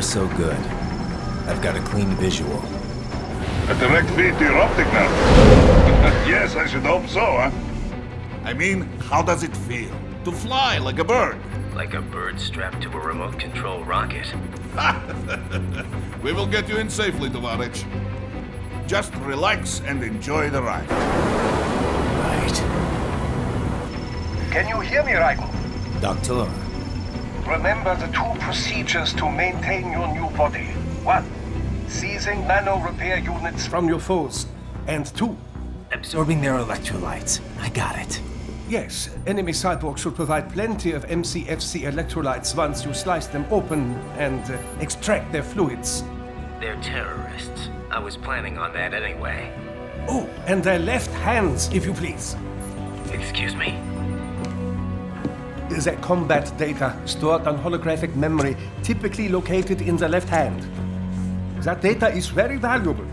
far, so good. I've got a clean visual. A direct feed to your optic nerve. Yes, I should hope so, huh? I mean, how does it feel? To fly like a bird? Like a bird strapped to a remote control rocket. We will get you in safely, Tovarich. Just relax and enjoy the ride. Right. Can you hear me, Raiko? Doctor, Remember the two procedures to maintain your new body. 1. Seizing nano repair units from your foes. And 2. absorbing their electrolytes. I got it. Yes, enemy cyborgs should provide plenty of MCFC electrolytes once you slice them open and extract their fluids. They're terrorists. I was planning on that anyway. Oh, and their left hands, if you please. Excuse me? The combat data stored on holographic memory, typically located in the left hand. That data is very valuable.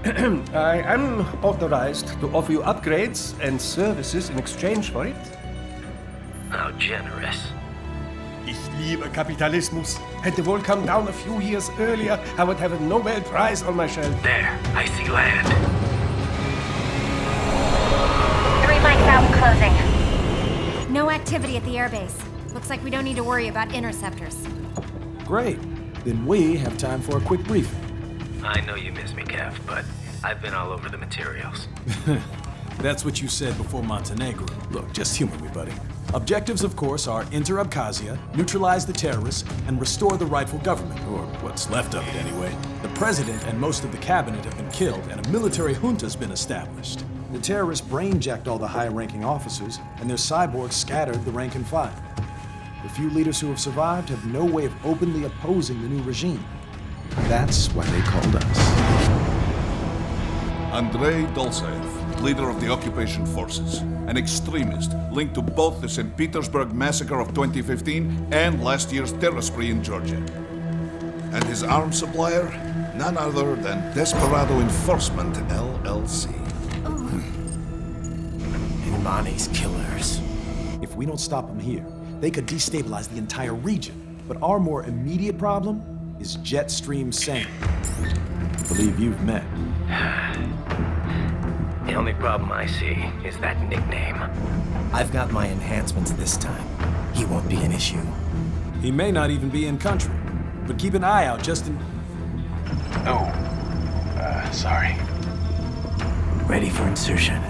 I am authorized to offer you upgrades and services in exchange for it. How generous. Ich liebe Kapitalismus. Had the wall come down a few years earlier, I would have a Nobel Prize on my shelf. There, I see land. 3 mics out and closing. No activity at the airbase. Looks like we don't need to worry about interceptors. Great. Then we have time for a quick briefing. I know you miss me, Kev, but I've been all over the materials. That's what you said before Montenegro. Look, just humor me, buddy. Objectives, of course, are enter Abkhazia, neutralize the terrorists, and restore the rightful government, or what's left of it anyway. The president and most of the cabinet have been killed, and a military junta's been established. The terrorists brain-jacked all the high-ranking officers, and their cyborgs scattered the rank and file. The few leaders who have survived have no way of openly opposing the new regime. That's why they called us. Andrei Dolzaev, leader of the occupation forces, an extremist linked to both the St. Petersburg massacre of 2015 and last year's terror spree in Georgia. And his arms supplier, none other than Desperado Enforcement, LLC. And Mani's killers. If we don't stop them here, they could destabilize the entire region. But our more immediate problem is Jetstream Sam. I believe you've met. The only problem I see is that nickname. I've got my enhancements this time. He won't be an issue. He may not even be in country, but keep an eye out just in... Oh, sorry. Ready for insertion.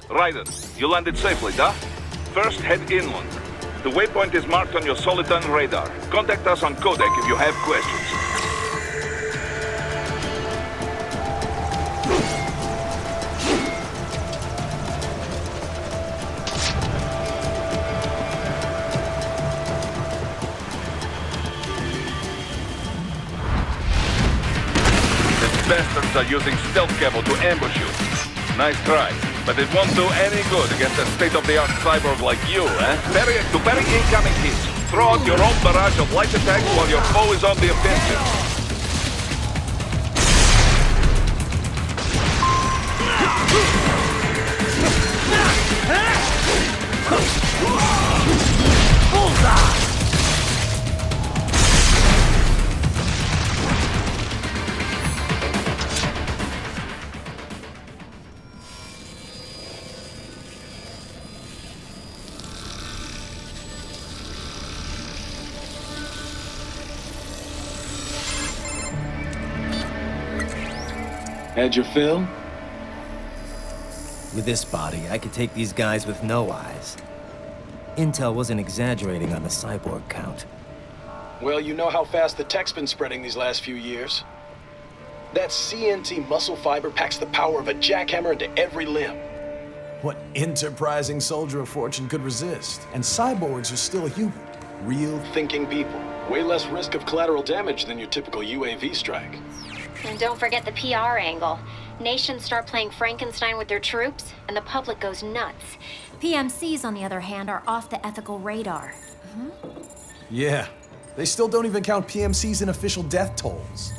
Ryder, you landed safely, da? First, head inland. The waypoint is marked on your Soliton radar. Contact us on codec if you have questions. The bastards are using stealth cable to ambush you. Nice try. But it won't do any good against a state-of-the-art cyborg like you, eh? To parry incoming hits, throw out your own barrage of light attacks while your foe is on the offensive. Had your fill? With this body, I could take these guys with no eyes. Intel wasn't exaggerating on the cyborg count. Well, you know how fast the tech's been spreading these last few years. That CNT muscle fiber packs the power of a jackhammer into every limb. What enterprising soldier of fortune could resist? And cyborgs are still human. Real. Thinking people. Way less risk of collateral damage than your typical UAV strike. And don't forget the PR angle. Nations start playing Frankenstein with their troops, and the public goes nuts. PMCs, on the other hand, are off the ethical radar. Yeah. They still don't even count PMCs in official death tolls.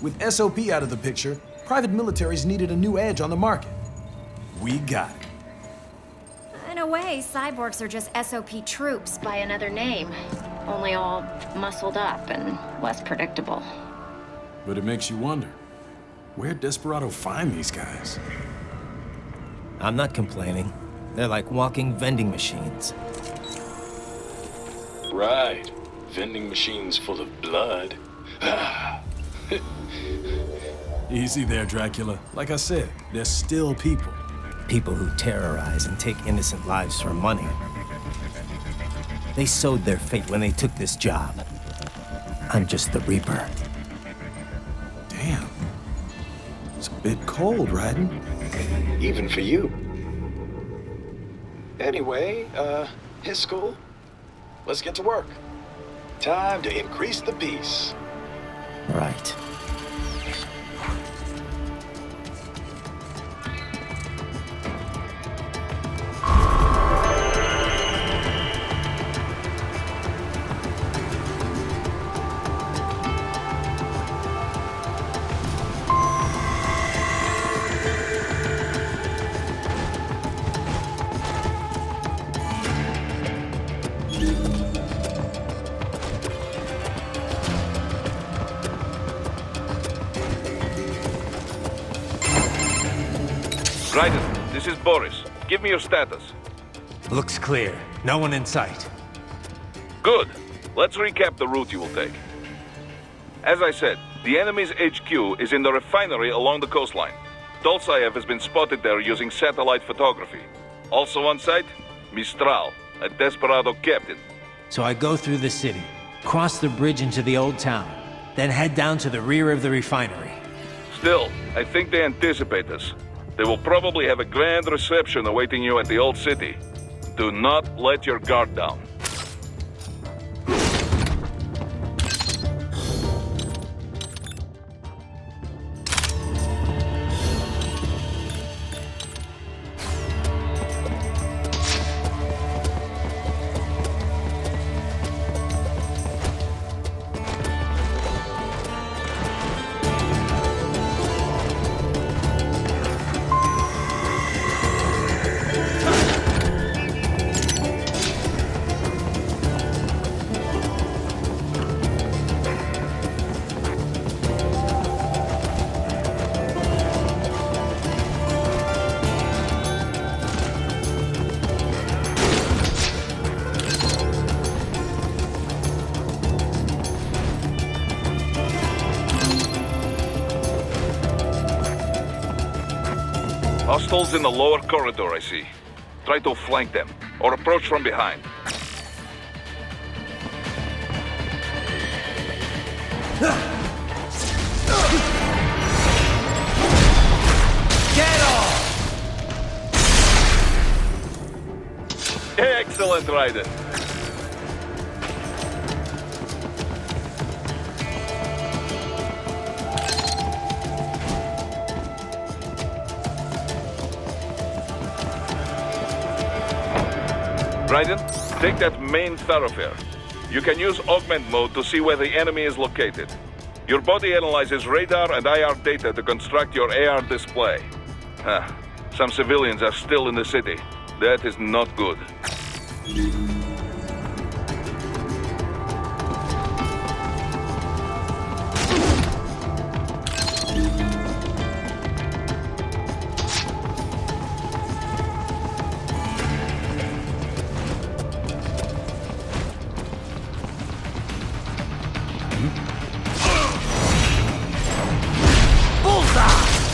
With SOP out of the picture, private militaries needed a new edge on the market. We got it. In a way, cyborgs are just SOP troops by another name. Only all muscled up and less predictable. But it makes you wonder, where'd Desperado find these guys? I'm not complaining. They're like walking vending machines. Right. Vending machines full of blood. Easy there, Dracula. Like I said, they're still people. People who terrorize and take innocent lives for money. They sowed their fate when they took this job. I'm just the Reaper. Damn. It's a bit cold, Raiden. Even for you. Anyway, his school? Let's get to work. Time to increase the peace. Right. Raiden, this is Boris. Give me your status. Looks clear. No one in sight. Good. Let's recap the route you will take. As I said, the enemy's HQ is in the refinery along the coastline. Dolzaev has been spotted there using satellite photography. Also on site, Mistral, a Desperado captain. So I go through the city, cross the bridge into the old town, then head down to the rear of the refinery. Still, I think they anticipate us. They will probably have a grand reception awaiting you at the old city. Do not let your guard down. Hostiles in the lower corridor, I see. Try to flank them, or approach from behind. Get off! Excellent, Raiden. Raiden, take that main thoroughfare. You can use augment mode to see where the enemy is located. Your body analyzes radar and IR data to construct your AR display. Some civilians are still in the city. That is not good. Bullseye!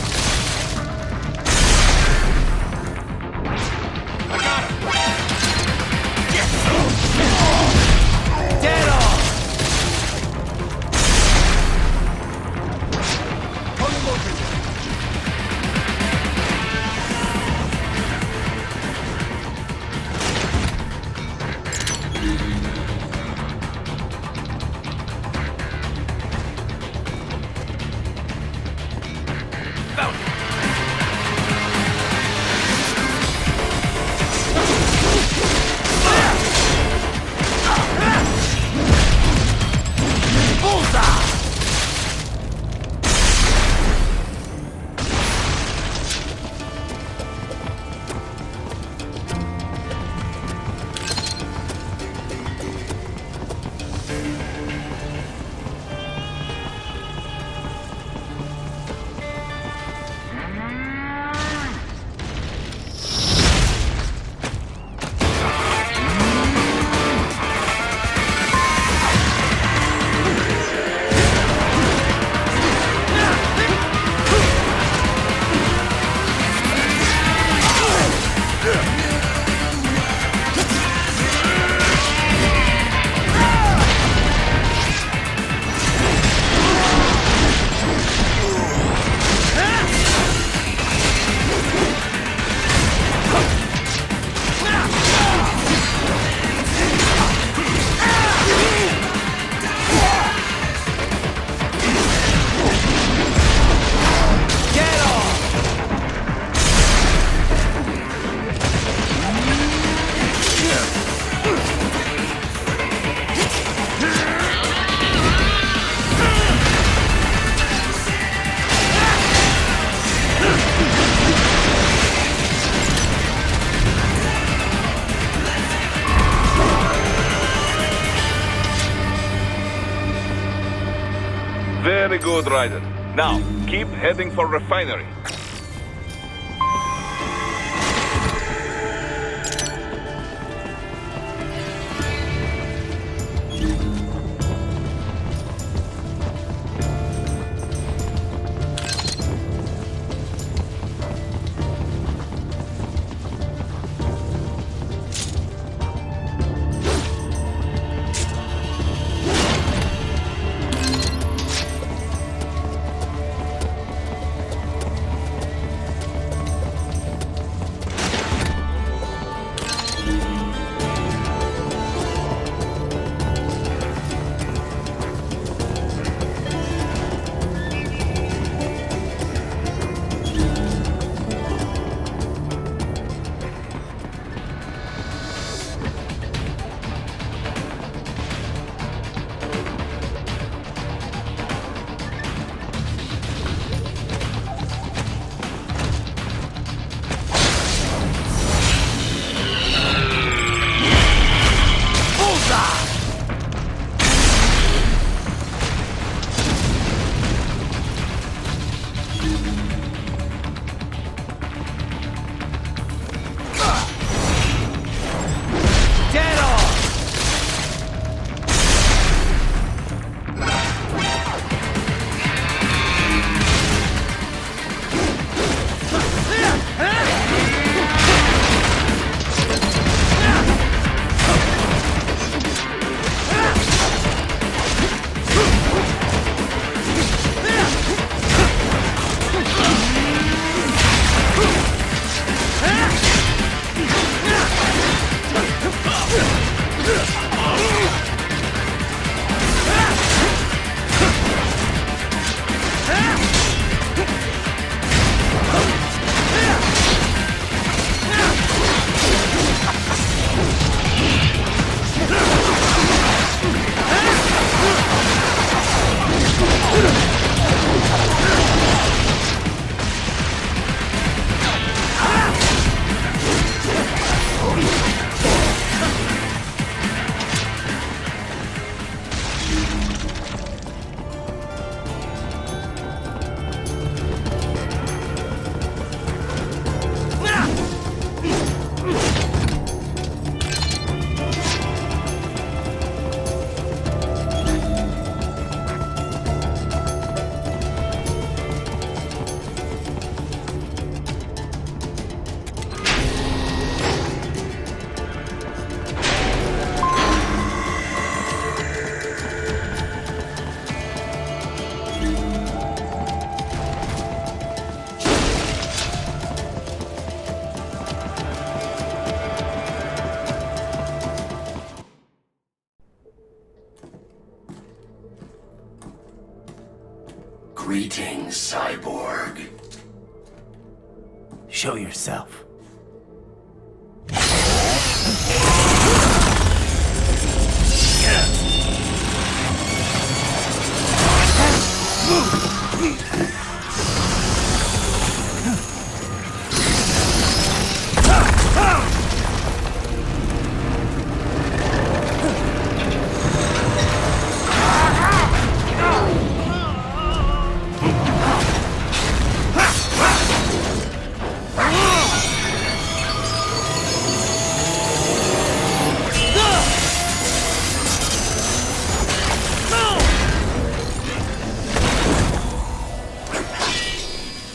Very good, Ryder. Now, keep heading for refinery. Greetings, cyborg. Show yourself.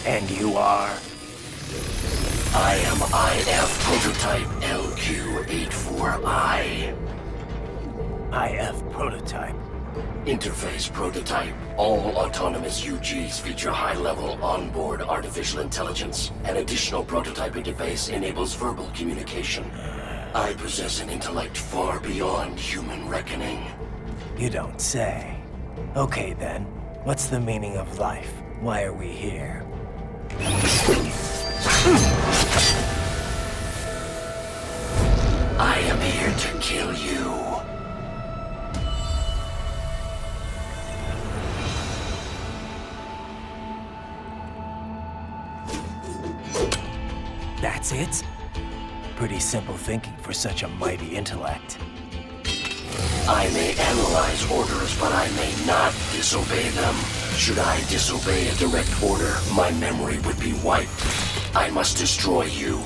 And you are? I am IF prototype LQ84I. IF prototype. Interface prototype. All autonomous UGs feature high-level onboard artificial intelligence. An additional prototype interface enables verbal communication. I possess an intellect far beyond human reckoning. You don't say. Okay then, what's the meaning of life? Why are we here? I am here to kill you. That's it? Pretty simple thinking for such a mighty intellect. I may analyze orders, but I may not disobey them. Should I disobey a direct order, my memory would be wiped. I must destroy you.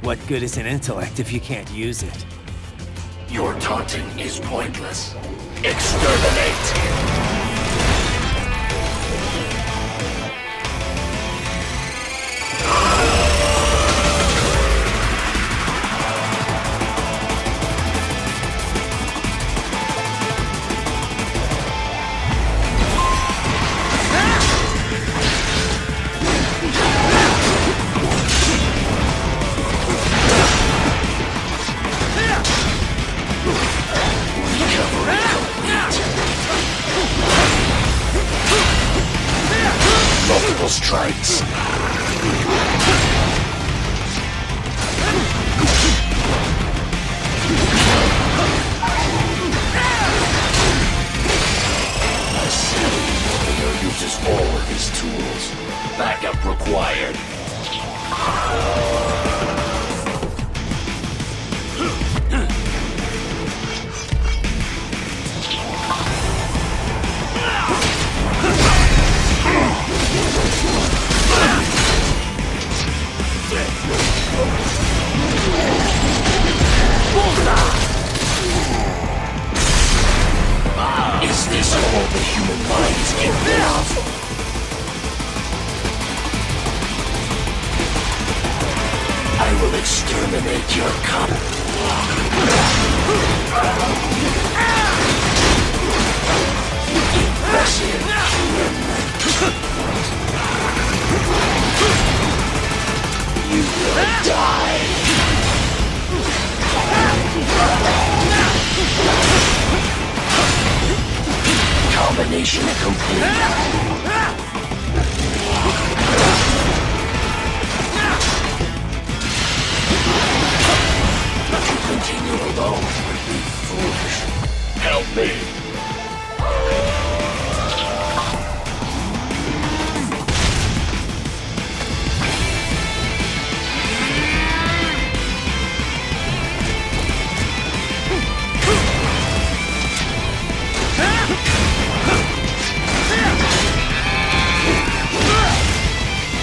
What good is an intellect if you can't use it? Your taunting is pointless. Exterminate! Multiple strikes. I see. He uses all of his tools. Backup required. Is this all the human mind is capable of? I will exterminate your Impressive human. You will die. Combination complete. To continue alone would be foolish. Help me.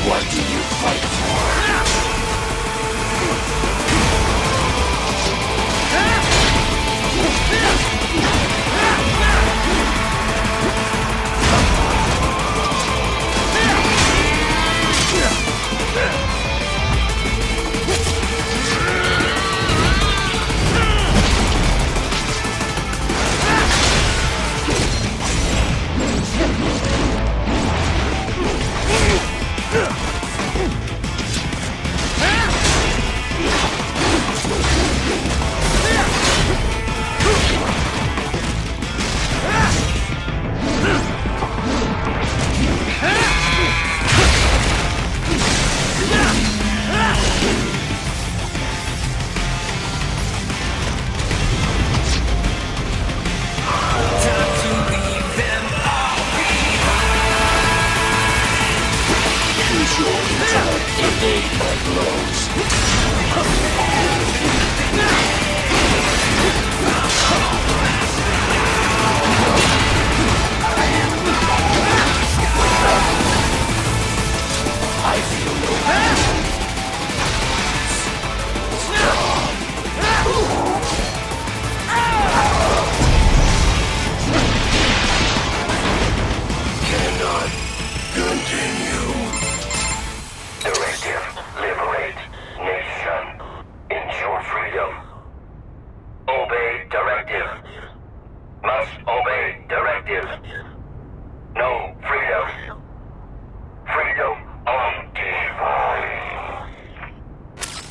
What do you fight for?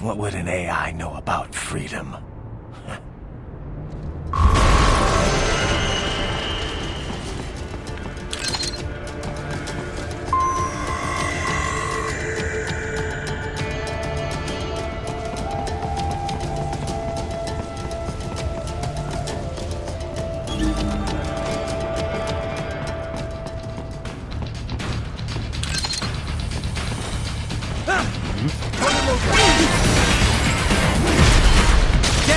What would an AI know about freedom? Get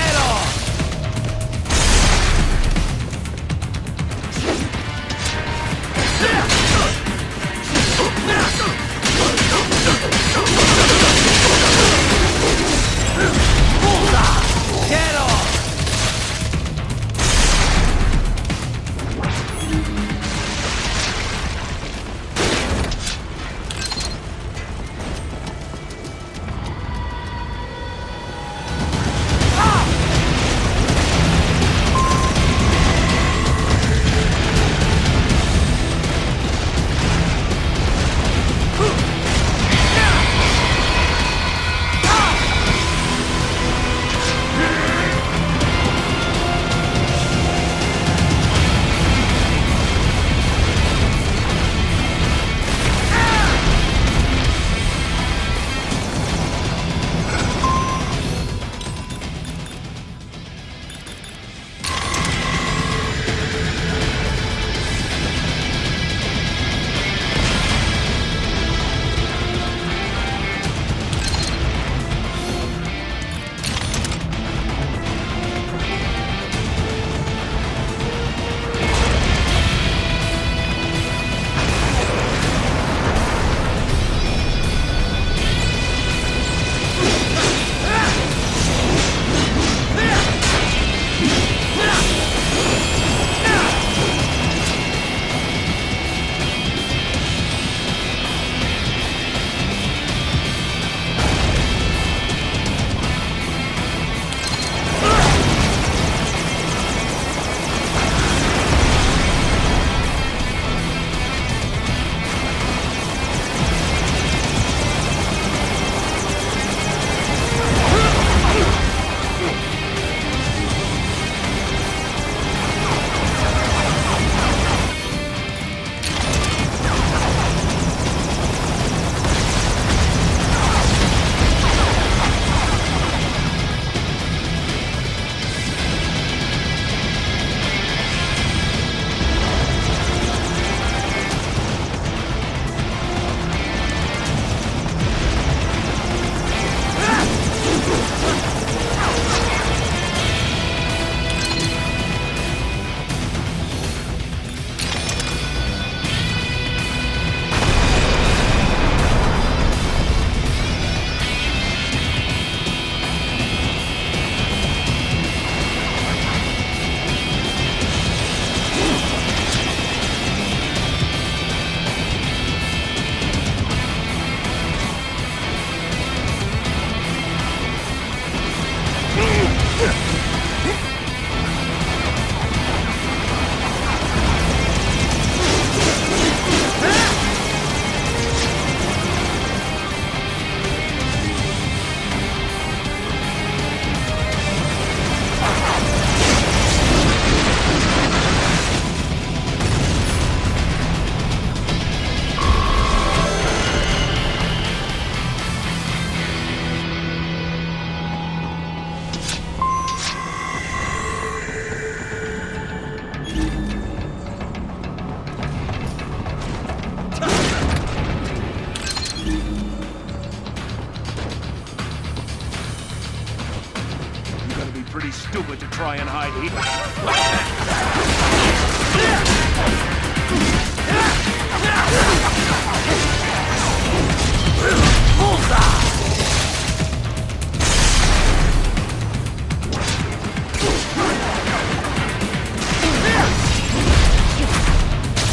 pretty stupid to try and hide here.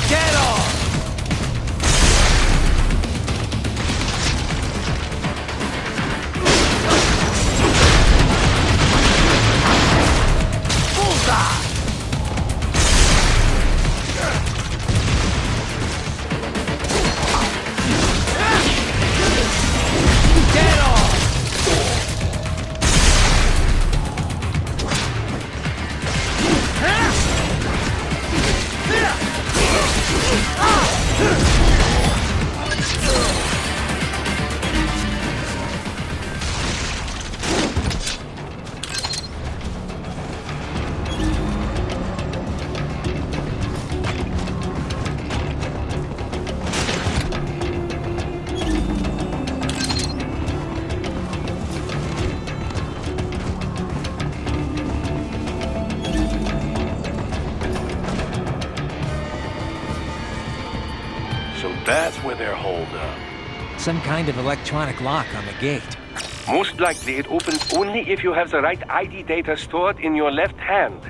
Get off! That's where they're holed up. Some kind of electronic lock on the gate. Most likely it opens only if you have the right ID data stored in your left hand.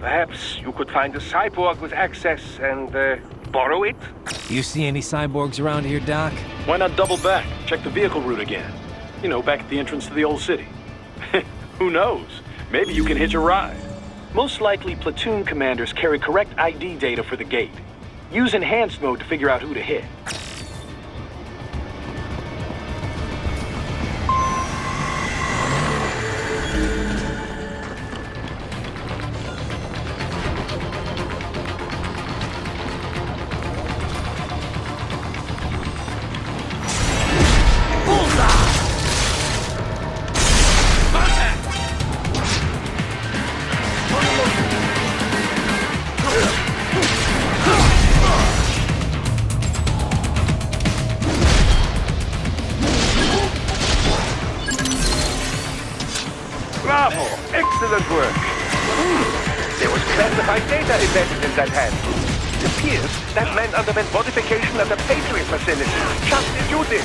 Perhaps you could find a cyborg with access and borrow it? You see any cyborgs around here, Doc? Why not double back? Check the vehicle route again. You know, back at the entrance to the old city. Who knows? Maybe you can hitch a ride. Most likely, platoon commanders carry correct ID data for the gate. Use enhanced mode to figure out who to hit. Bravo! Excellent work! There was classified data embedded in that hand. It appears that man underwent modification at the Patriot facility, just as you did.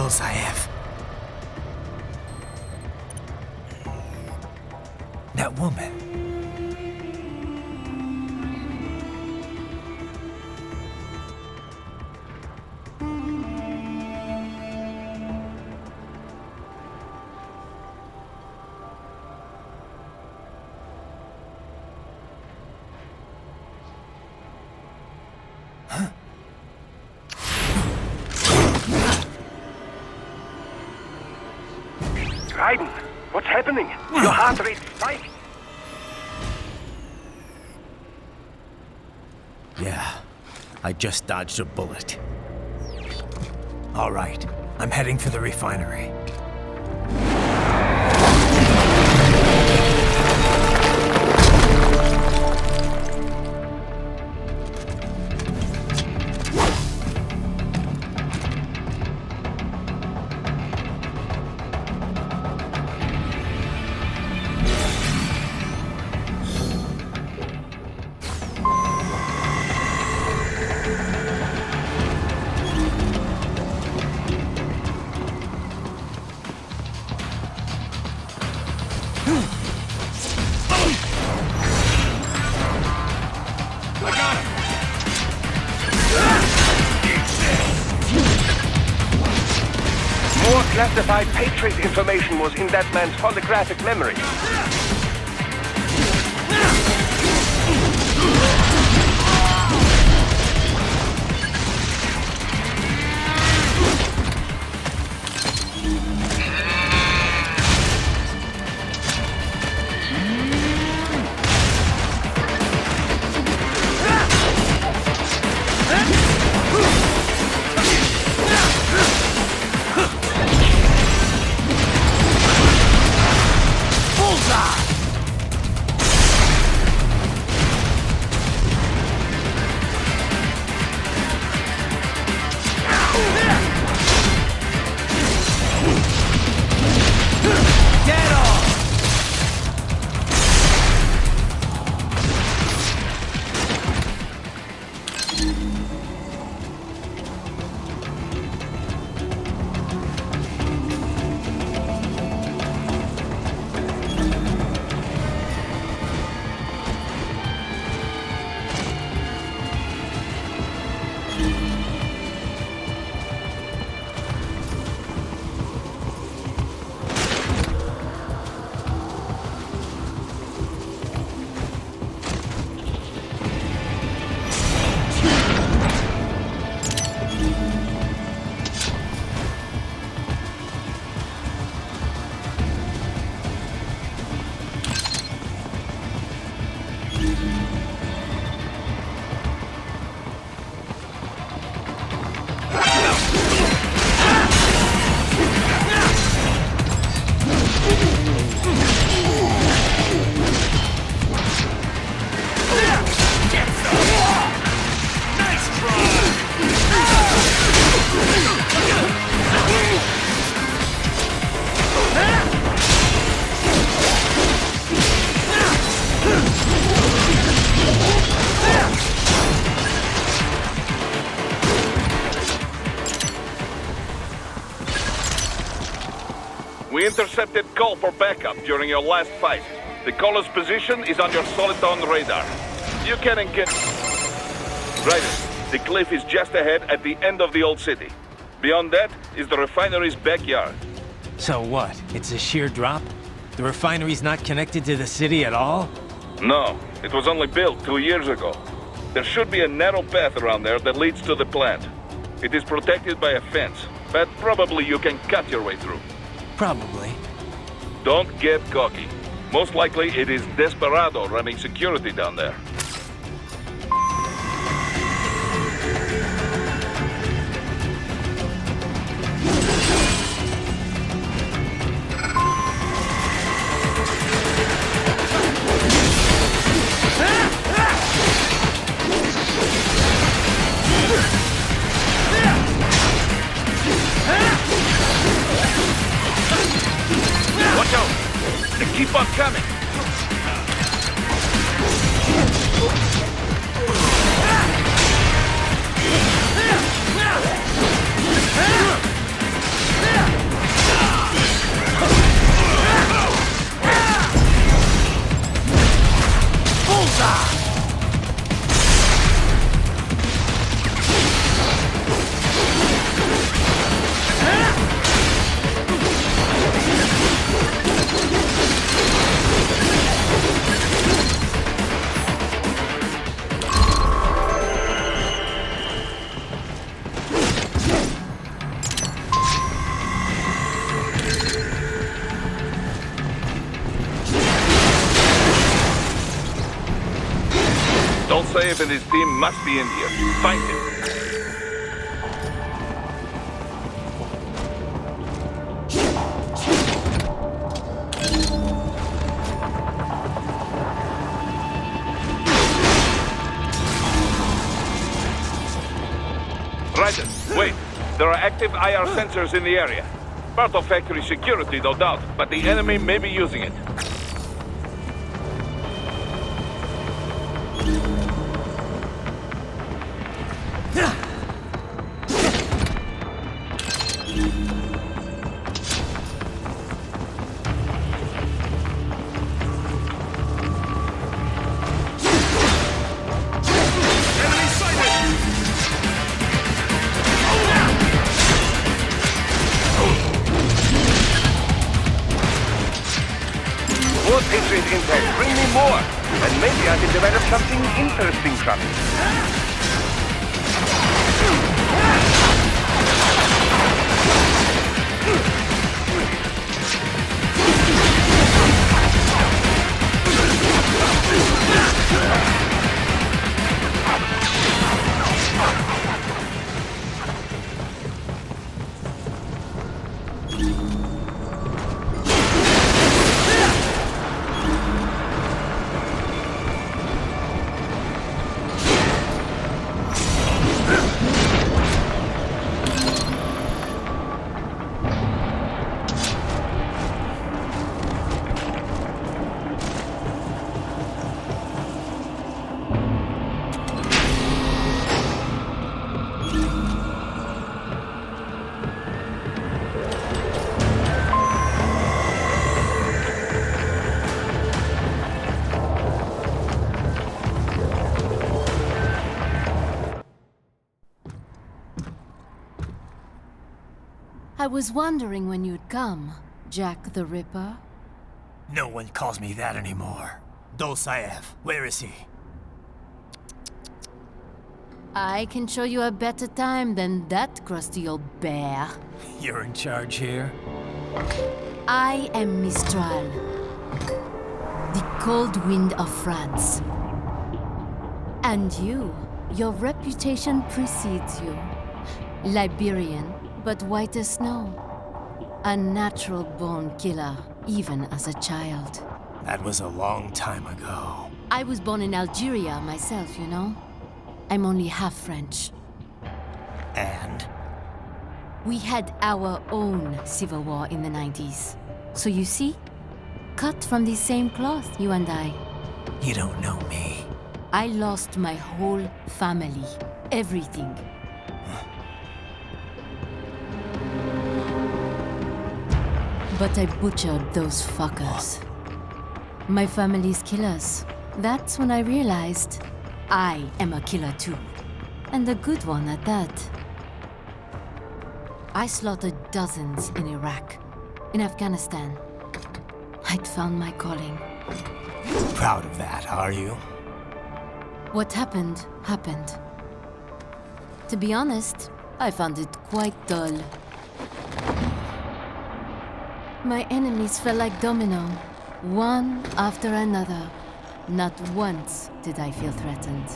skills I have. That woman. Raiden, what's happening? Your heart rate's spiking. Yeah, I just dodged a bullet. All right, I'm heading for the refinery. More classified Patriot information was in that man's holographic memory. We intercepted call for backup during your last fight. The caller's position is on your Soliton radar. You can engage. Right, the cliff is just ahead at the end of the old city. Beyond that is the refinery's backyard. So what? It's a sheer drop? The refinery's not connected to the city at all? No, it was only built 2 years ago. There should be a narrow path around there that leads to the plant. It is protected by a fence, but probably you can cut your way through. Probably. Don't get cocky. Most likely it is Desperado running security down there. Watch out! They keep on coming! slave and his team must be in here. Find him. Ryder, wait. There are active IR sensors in the area. Part of factory security, no doubt, but the enemy may be using it. More Patriot intel. Bring me more. And maybe I can develop something interesting from it. I was wondering when you'd come, Jack the Ripper. No one calls me that anymore. Dolsaev, where is he? I can show you a better time than that crusty old bear. You're in charge here? I am Mistral, the cold wind of France. And your reputation precedes you. Liberian, but white as snow. A natural-born killer, even as a child. That was a long time ago. I was born in Algeria myself, you know? I'm only half French. And? We had our own civil war in the 90s. So you see? Cut from the same cloth, you and I. You don't know me. I lost my whole family. Everything. But I butchered those fuckers. My family's killers. That's when I realized I am a killer too. And a good one at that. I slaughtered dozens in Iraq, in Afghanistan. I'd found my calling. Proud of that, are you? What happened, happened. To be honest, I found it quite dull. My enemies fell like domino, one after another. Not once did I feel threatened.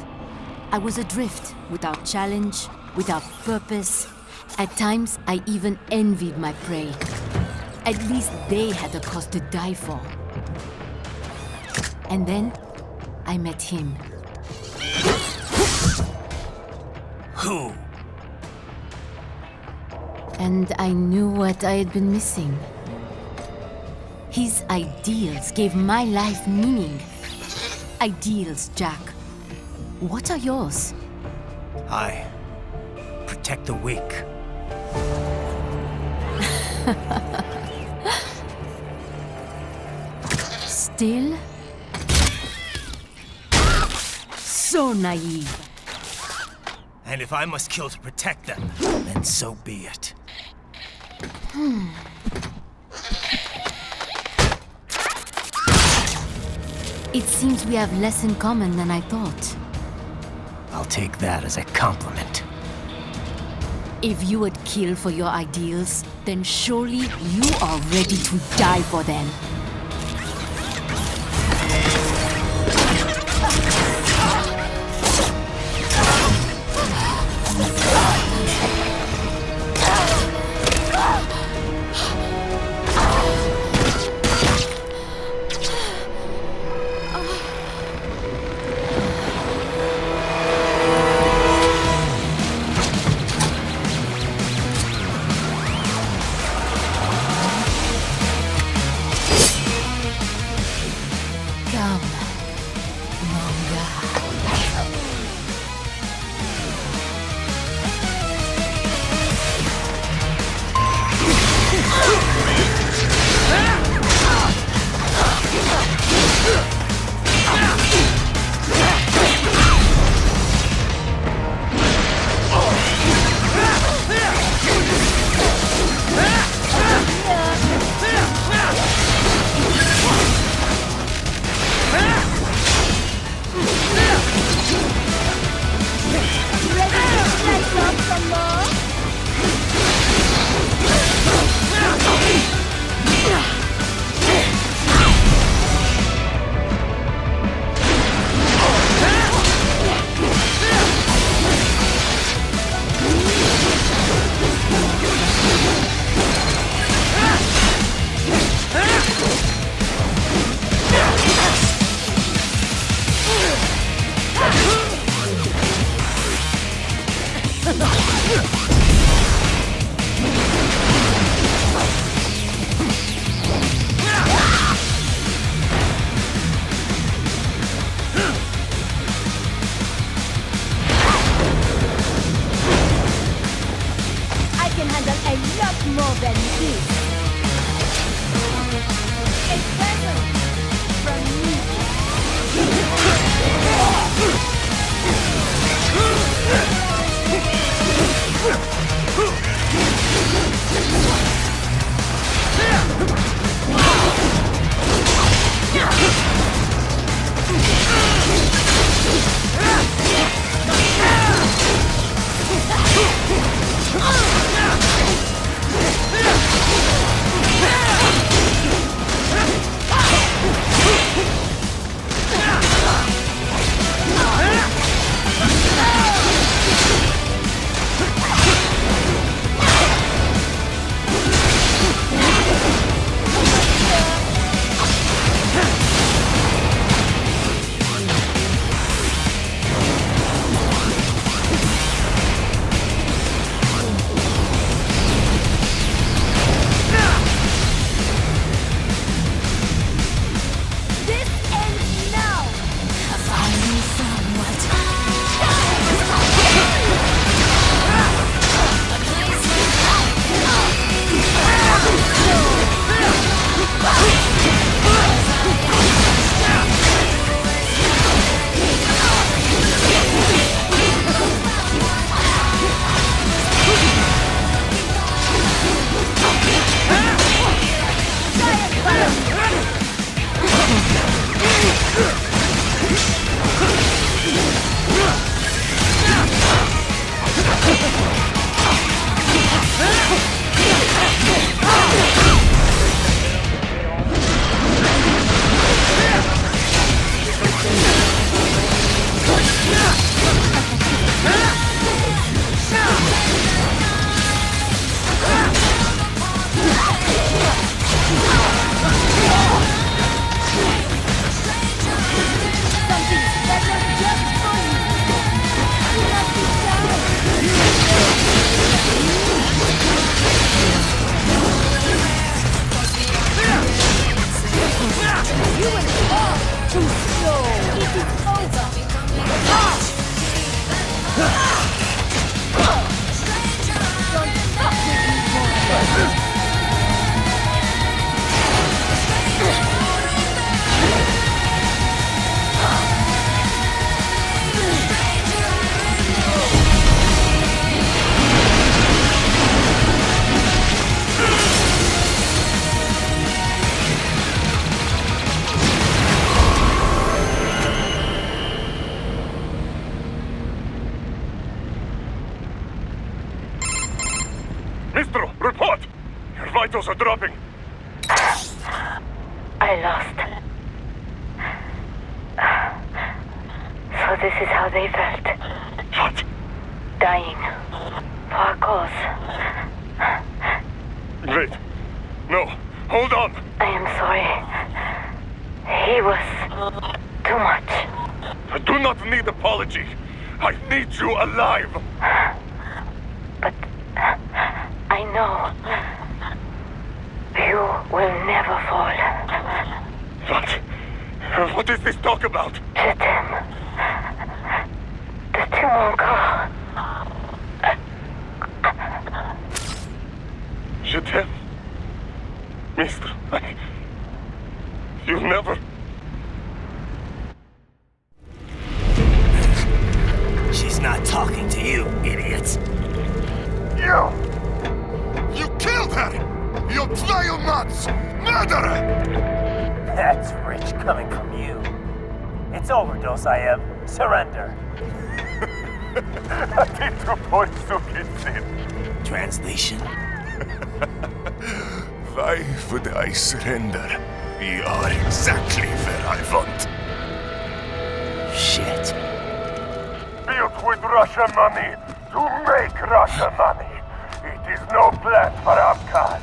I was adrift, without challenge, without purpose. At times, I even envied my prey. At least they had a cause to die for. And then, I met him. Who? And I knew what I had been missing. His ideals gave my life meaning. Ideals, Jack. What are yours? I protect the weak. Still? So naive. And if I must kill to protect them, then so be it. It seems we have less in common than I thought. I'll take that as a compliment. If you would kill for your ideals, then surely you are ready to die for them. I can handle a lot more than this. A present from me. Vitals are dropping. I lost. So this is how they felt. What? Dying. For a cause. Wait. No. Hold on. I am sorry. He was too much. I do not need apology. I need you alive. But I know you will never fall. What? What is this talk about? Je t'aime. De tout mon corps. Je t'aime. Mister, you'll never... She's not talking to you, idiots. You killed her! You vile nuts! Murderer! That's rich coming from you. It's overdose, I have. Surrender. Translation? Why would I surrender? You are exactly where I want. Shit. Built with Russian money to make Russian money. It is no plan for Abkhaz.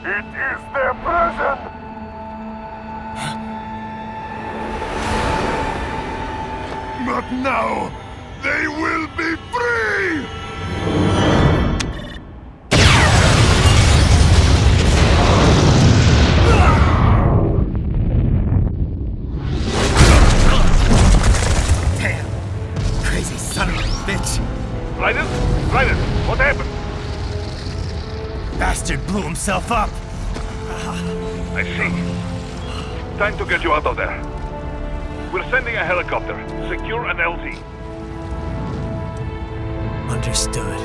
It is their prison. But now, they will be free! Ryder, what happened? Bastard blew himself up. I see. Time to get you out of there. We're sending a helicopter. Secure an LZ. Understood.